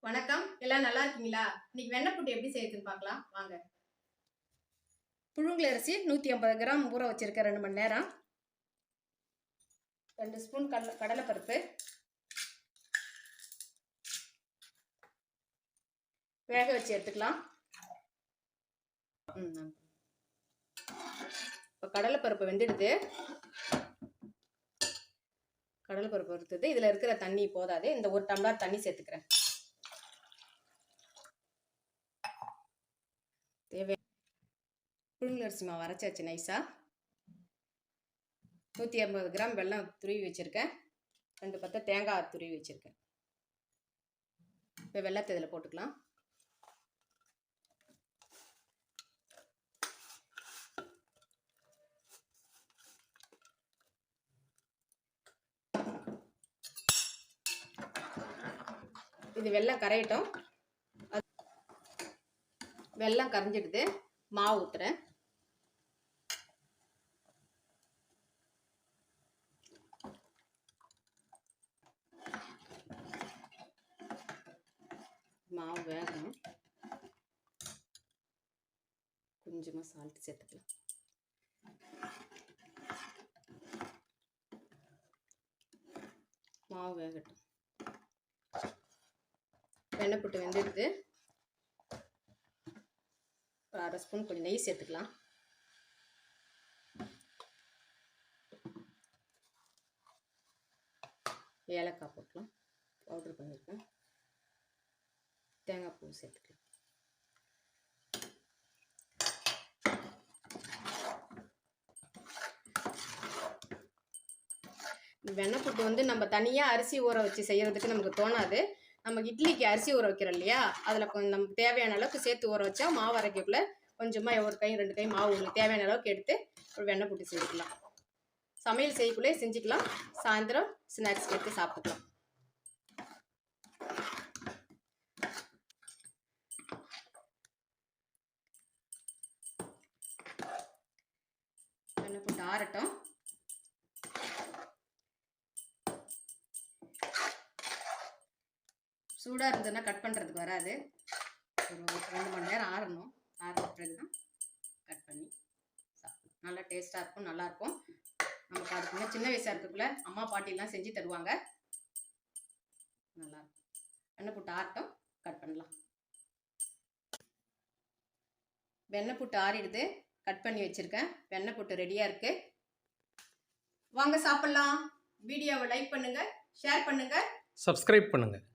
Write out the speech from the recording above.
வணக்கம், எல்லாம் நல்லா இருக்கீங்களா? இன்னைக்கு வெண்ணெய் புட்டு எப்படி செய்யறதுன்னு பார்க்கலாம் வாங்க. புழுங்கல் அரிசி 150 கிராம் ஊற வச்சிருக்கேன் 2 மணி நேரம். 2 ஸ்பூன் கடலைப்பருப்பு, வேக வச்சு எடுத்துக்கலாம். இப்போ கடலைப்பருப்பு வெந்துடுது. கடலைப்பருப்பு வறுத்தது. இதில் இருக்கிற தண்ணி போதாது, இந்த 1 டம்ளர் தண்ணி சேர்த்துக்கிறேன். புழுங்கல் அரிசி மாவு அரைச்சாச்சு நைஸா. 150 கிராம் வெல்லம் துருவி வச்சிருக்கேன். 2 பத்தை தேங்காய் துருவி வச்சிருக்கேன். இப்போ வெல்லத்தை இதில் போட்டுக்கலாம். இது வெல்லம் கரையட்டும். வெல்லம் கரைஞ்சிடுது. மாவு ஊற்றுறேன். மாவு வேகணும். கொஞ்சமாக சால்ட் சேர்த்துக்கலாம். மாவு வேகட்டும். வெண்ணெய் புட்டு வெந்துடுது. ஒரு 1/2 ஸ்பூன் கொஞ்சம் நெய் சேர்த்துக்கலாம். ஏலக்காய் போட்டுக்கலாம், பவுடர் பண்ணியிருக்கேன். தேங்காய் பூ சேர்த்துக்கலாம். வெண்ணெய் புட்டு வந்து நம்ம தனியாக அரிசி ஊற வச்சு செய்கிறதுக்கு நமக்கு தோணாது. நம்ம இட்லிக்கு அரிசி ஊற வைக்கிறோம் இல்லையா, அதில் கொஞ்சம் நமக்கு தேவையான அளவுக்கு சேர்த்து ஊற வச்சா மாவு அரைக்கக்குள்ள கொஞ்சமாக 1 கை 2 கை மாவு உங்களுக்கு தேவையான அளவுக்கு எடுத்து ஒரு வெண்ணெய் புட்டு செஞ்சுக்கலாம். சமையல் செய்யக்குள்ளே செஞ்சுக்கலாம். சாயந்தரம் ஸ்நாக்ஸ் எடுத்து சாப்பிட்டுக்கலாம். வெண்ணெய் புட்டு ஆறட்டும். சூடாக இருந்ததுன்னா கட் பண்ணுறதுக்கு வராது. ஒரு 2 மணி நேரம் ஆறணும். ஆறின பிறகு தான் கட் பண்ணி சாப்பிடணும். நல்லா டேஸ்ட்டாக இருக்கும், நல்லாயிருக்கும். நமக்கு அதுக்குள்ள சின்ன வயசாக இருக்கக்குள்ள அம்மா பாட்டிலாம் செஞ்சு தருவாங்க. நல்லாயிருக்கும். வெண்ணெய் புட்டு ஆறட்டும், கட் பண்ணலாம். வெண்ணெய் புட்டு ஆறிடுது. கட் பண்ணி வச்சுருக்கேன். வெண்ணெய் புட்டு ரெடியாக இருக்குது. வாங்க சாப்பிட்லாம். வீடியோவை லைக் பண்ணுங்கள், ஷேர் பண்ணுங்கள், சப்ஸ்கிரைப் பண்ணுங்கள்.